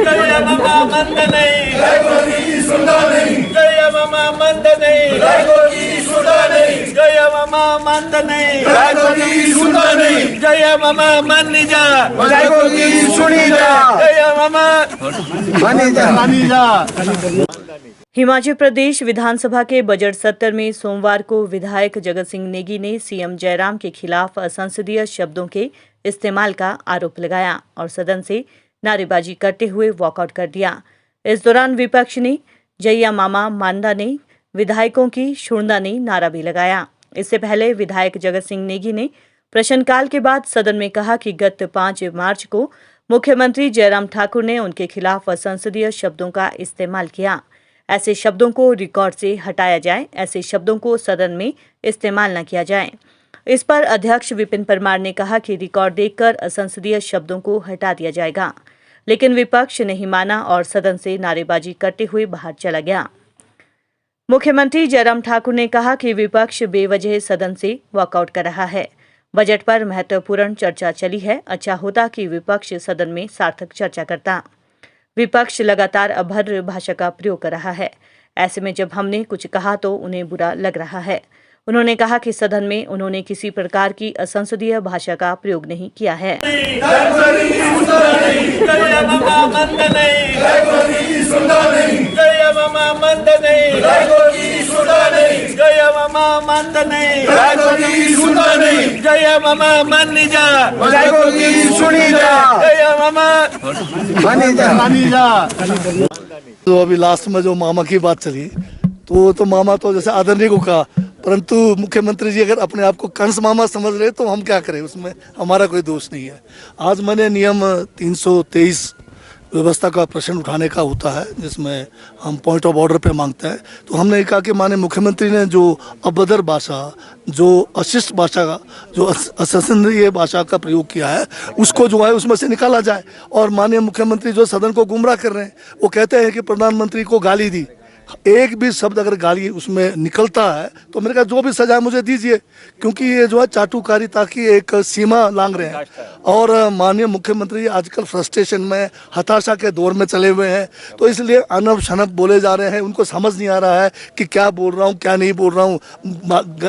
जय मामा मंदने जय सुंदर जय मामा मंदने जय सुंदर जय मामा मंदने जय सुंदर जय मामा मन्निजा जय सुनीता जय मामा मनीजा। हिमाचल प्रदेश विधानसभा के बजट सत्र में सोमवार को विधायक जगत सिंह नेगी ने सीएम जयराम के खिलाफ असंसदीय शब्दों के इस्तेमाल का आरोप लगाया और सदन से नारेबाजी करते हुए वॉकआउट कर दिया। इस दौरान विपक्ष ने जैया मामा मांदा ने विधायकों की शुड़ना ने नारा भी लगाया। इससे पहले विधायक जगत सिंह नेगी ने प्रश्नकाल के बाद सदन में कहा कि गत 5 मार्च को मुख्यमंत्री जयराम ठाकुर ने उनके खिलाफ असंसदीय शब्दों का इस्तेमाल किया। ऐसे शब्दों को रिकॉर्ड से हटाया जाए, ऐसे शब्दों को सदन में इस्तेमाल न किया जाए। इस पर अध्यक्ष विपिन परमार ने कहा कि रिकॉर्ड देखकर असंसदीय शब्दों को हटा दिया जाएगा, लेकिन विपक्ष नहीं माना और सदन से नारेबाजी करते हुए बाहर चला गया। मुख्यमंत्री जयराम ठाकुर ने कहा कि विपक्ष बेवजह सदन से वॉकआउट कर रहा है। बजट पर महत्वपूर्ण चर्चा चली है, अच्छा होता कि विपक्ष सदन में सार्थक चर्चा करता। विपक्ष लगातार अभद्र भाषा का प्रयोग कर रहा है। ऐसे में जब हमने कुछ कहा तो उन्हें बुरा लग रहा है। उन्होंने कहा कि सदन में उन्होंने किसी प्रकार की असंसदीय भाषा का प्रयोग नहीं किया है। जय मामा मंदने जय मामा मंदने जय मामा मंदने जय मामा मन्निजा जय सुनीता जय मामा मनीजा। तो अभी लास्ट में जो मामा की बात चली तो मामा तो जैसे आदरणीय को कहा, परंतु मुख्यमंत्री जी अगर अपने आप को कंस मामा समझ रहे तो हम क्या करें, उसमें हमारा कोई दोष नहीं है। आज मैंने नियम 323 व्यवस्था का प्रश्न उठाने का होता है, जिसमें हम पॉइंट ऑफ ऑर्डर पे मांगते हैं। तो हमने कहा कि माननीय मुख्यमंत्री ने जो अभद्र भाषा, जो अशिष्ट भाषा का, जो असंसदीय भाषा का प्रयोग किया है, उसको जो है उसमें से निकाला जाए। और माननीय मुख्यमंत्री जो सदन को गुमराह कर रहे हैं, वो कहते हैं कि प्रधानमंत्री को गाली दी। एक भी शब्द अगर गाली उसमें निकलता है तो मैंने कहा जो भी सजा मुझे दीजिए, क्योंकि ये जो है चाटुकारिता की एक सीमा लांघ रहे हैं। और माननीय मुख्यमंत्री आजकल फ्रस्ट्रेशन में, हताशा के दौर में चले हुए हैं, तो इसलिए अनब शनब बोले जा रहे हैं। उनको समझ नहीं आ रहा है कि क्या बोल रहा हूँ, क्या नहीं बोल रहा हूँ।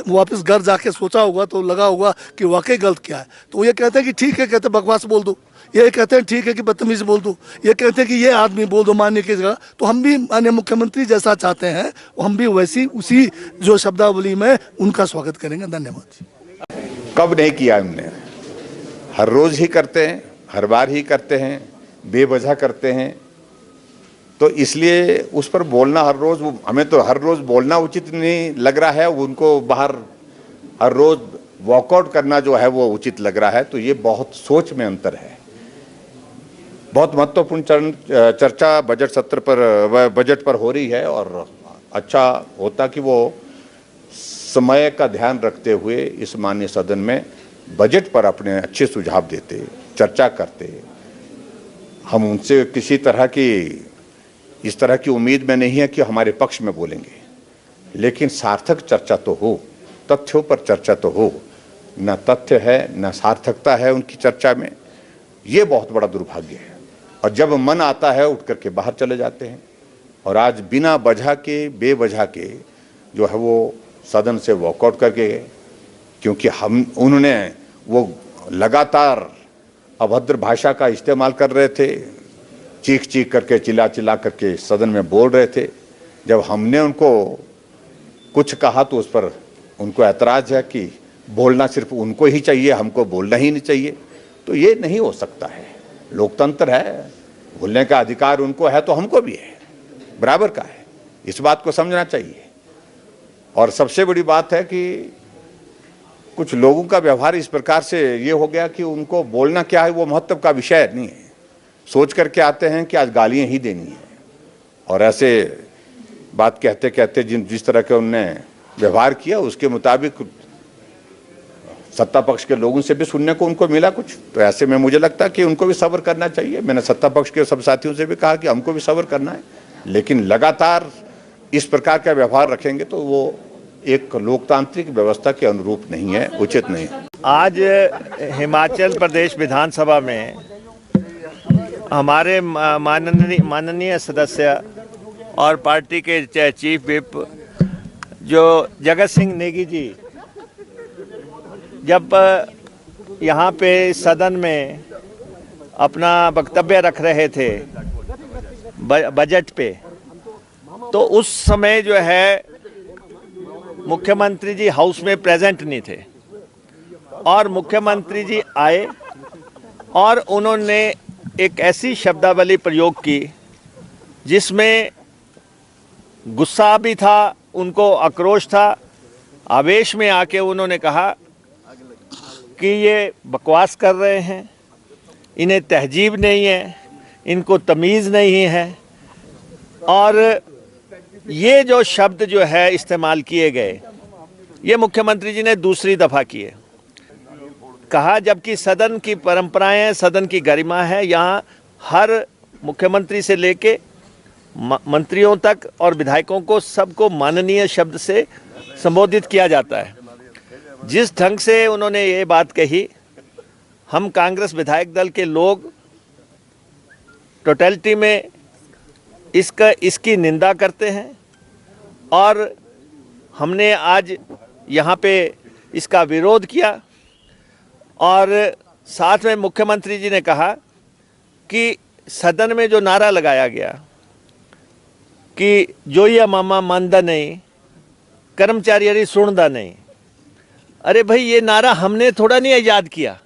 वापस घर जाके सोचा होगा तो लगा होगा कि वाकई गलत क्या है। तो ये कहते हैं कि ठीक है, कहते बकवास बोल दो। ये कहते हैं ठीक है कि बदतमीज बोल दो। ये कहते हैं कि ये आदमी बोल दो माननीय की जगह। तो हम भी माननीय मुख्यमंत्री जैसा चाहते हैं हम भी वैसी उसी जो शब्दावली में उनका स्वागत करेंगे। धन्यवाद। कब नहीं किया हमने, हर रोज ही करते हैं, हर बार ही करते हैं, बेवजह करते हैं। तो इसलिए उस पर बोलना हर रोज, हमें तो हर रोज बोलना उचित नहीं लग रहा है, उनको बाहर हर रोज वॉकआउट करना जो है वो उचित लग रहा है। तो ये बहुत सोच में अंतर है। बहुत महत्वपूर्ण चर्चा बजट पर हो रही है और अच्छा होता कि वो समय का ध्यान रखते हुए इस माननीय सदन में बजट पर अपने अच्छे सुझाव देते, चर्चा करते। हम उनसे किसी तरह की इस तरह की उम्मीद में नहीं है कि हमारे पक्ष में बोलेंगे, लेकिन सार्थक चर्चा तो हो, तथ्यों पर चर्चा तो हो। न तथ्य है न सार्थकता है उनकी चर्चा में। ये बहुत बड़ा दुर्भाग्य है। और जब मन आता है उठ करके बाहर चले जाते हैं। और आज बिना वजह के, बेवजह के जो है वो सदन से वॉकआउट करके गए, क्योंकि उन्होंने वो लगातार अभद्र भाषा का इस्तेमाल कर रहे थे, चीख चीख करके, चिल्ला चिल्ला करके सदन में बोल रहे थे। जब हमने उनको कुछ कहा तो उस पर उनको ऐतराज़ है कि बोलना सिर्फ उनको ही चाहिए, हमको बोलना ही नहीं चाहिए। तो ये नहीं हो सकता है। लोकतंत्र है, बोलने का अधिकार उनको है तो हमको भी है, बराबर का है। इस बात को समझना चाहिए। और सबसे बड़ी बात है कि कुछ लोगों का व्यवहार इस प्रकार से ये हो गया कि उनको बोलना क्या है वो महत्व का विषय नहीं है। सोच करके आते हैं कि आज गालियां ही देनी है, और ऐसे बात कहते कहते जिस तरह के उनने व्यवहार किया उसके मुताबिक सत्ता पक्ष के लोगों से भी सुनने को उनको मिला कुछ। तो ऐसे में मुझे लगता है कि उनको भी सब्र करना चाहिए। मैंने सत्ता पक्ष के सब साथियों से भी कहा कि हमको भी सब्र करना है, लेकिन लगातार इस प्रकार का व्यवहार रखेंगे तो वो एक लोकतांत्रिक व्यवस्था के अनुरूप नहीं है, उचित नहीं है। आज हिमाचल प्रदेश विधानसभा में हमारे माननीय सदस्य और पार्टी के चीफ विप जो जगत सिंह नेगी जी जब यहाँ पे सदन में अपना वक्तव्य रख रहे थे बजट पे, तो उस समय जो है मुख्यमंत्री जी हाउस में प्रेजेंट नहीं थे और मुख्यमंत्री जी आए और उन्होंने एक ऐसी शब्दावली प्रयोग की जिसमें गुस्सा भी था, उनको आक्रोश था। आवेश में आके उन्होंने कहा कि ये बकवास कर रहे हैं, इन्हें तहजीब नहीं है, इनको तमीज़ नहीं है। और ये जो शब्द जो है इस्तेमाल किए गए, ये मुख्यमंत्री जी ने दूसरी दफ़ा किए। कहा जबकि सदन की परंपराएं हैं, सदन की गरिमा है, यहाँ हर मुख्यमंत्री से लेके मंत्रियों तक और विधायकों को सबको माननीय शब्द से संबोधित किया जाता है। जिस ढंग से उन्होंने ये बात कही, हम कांग्रेस विधायक दल के लोग टोटलिटी में इसकी निंदा करते हैं और हमने आज यहाँ पे इसका विरोध किया। और साथ में मुख्यमंत्री जी ने कहा कि सदन में जो नारा लगाया गया कि जो ये मामा मानदा नहीं, कर्मचारी अरे सुनदा नहीं। अरे भाई, ये नारा हमने थोड़ा नहीं ईजाद किया,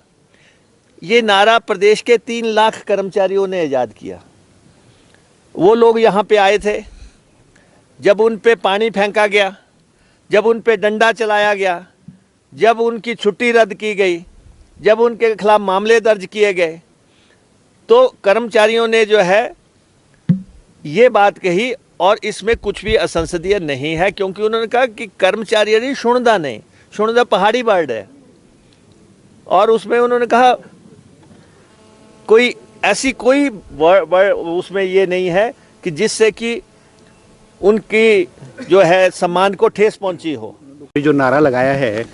ये नारा प्रदेश के 3 लाख कर्मचारियों ने ईजाद किया। वो लोग यहाँ पे आए थे, जब उन पे पानी फेंका गया, जब उन पे डंडा चलाया गया, जब उनकी छुट्टी रद्द की गई, जब उनके खिलाफ मामले दर्ज किए गए, तो कर्मचारियों ने जो है ये बात कही और इसमें कुछ भी असंसदीय नहीं है, क्योंकि उन्होंने कहा कि कर्मचारी अरे सुनदा नहीं, सुनदा पहाड़ी वर्ड है। और उसमें उन्होंने कहा कोई ऐसी कोई उसमें ये नहीं है कि जिससे कि उनकी जो है सम्मान को ठेस पहुंची हो। जो नारा लगाया है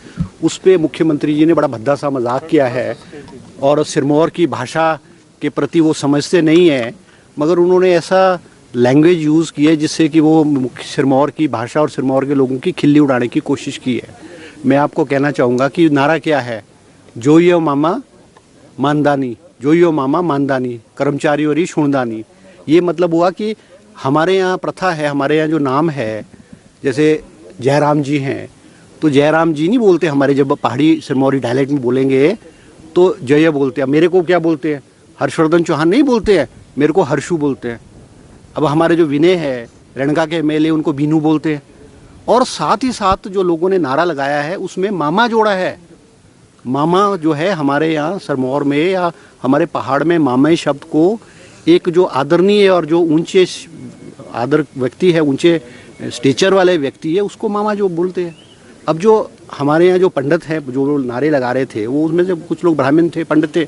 उस पे मुख्यमंत्री जी ने बड़ा भद्दा सा मजाक किया है और सिरमौर की भाषा के प्रति वो समझते नहीं है, मगर उन्होंने ऐसा लैंग्वेज यूज़ की है जिससे कि वो सिरमौर की भाषा और सिरमौर के लोगों की खिल्ली उड़ाने की कोशिश की है। मैं आपको कहना चाहूँगा कि नारा क्या है, जो यो मामा मानदानी, जो यो मामा मानदानी, कर्मचारी और ही सुनदानी। ये मतलब हुआ कि हमारे यहाँ प्रथा है, हमारे यहाँ जो नाम है, जैसे जयराम जी हैं तो जयराम जी नहीं बोलते हमारे, जब पहाड़ी सिरमौरी डायलेक्ट में बोलेंगे तो जय बोलते हैं। मेरे को क्या बोलते हैं, हर्षवर्धन चौहान नहीं बोलते हैं, मेरे को हर्षू बोलते हैं। अब हमारे जो विनय है रणगा के एमएलए, उनको बीनू बोलते हैं। और साथ ही साथ जो लोगों ने नारा लगाया है उसमें मामा जोड़ा है। मामा जो है हमारे यहाँ सिरमौर में या हमारे पहाड़ में मामा शब्द को एक जो आदरणीय और जो ऊंचे आदर व्यक्ति है, ऊंचे स्टेचर वाले व्यक्ति है, उसको मामा जो बोलते हैं। अब जो हमारे यहाँ जो पंडित हैं जो नारे लगा रहे थे, वो उसमें से कुछ लोग ब्राह्मण थे, पंडित थे,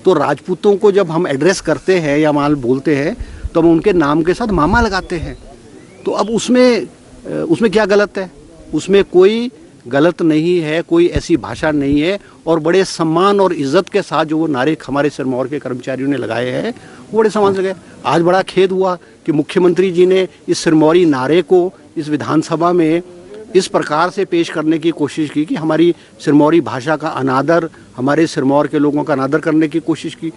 तो राजपूतों को जब हम एड्रेस करते हैं या माल बोलते हैं तो हम उनके नाम के साथ मामा लगाते हैं। तो अब उसमें क्या गलत है? उसमें कोई गलत नहीं है, कोई ऐसी भाषा नहीं है। और बड़े सम्मान और इज्जत के साथ जो वो नारे हमारे सिरमौर के कर्मचारियों ने लगाए हैं, वो बड़े सम्मान से लगाए। आज बड़ा खेद हुआ कि मुख्यमंत्री जी ने इस सिरमौरी नारे को इस विधानसभा में इस प्रकार से पेश करने की कोशिश की कि हमारी सिरमौरी भाषा का अनादर, हमारे सिरमौर के लोगों का अनादर करने की कोशिश की।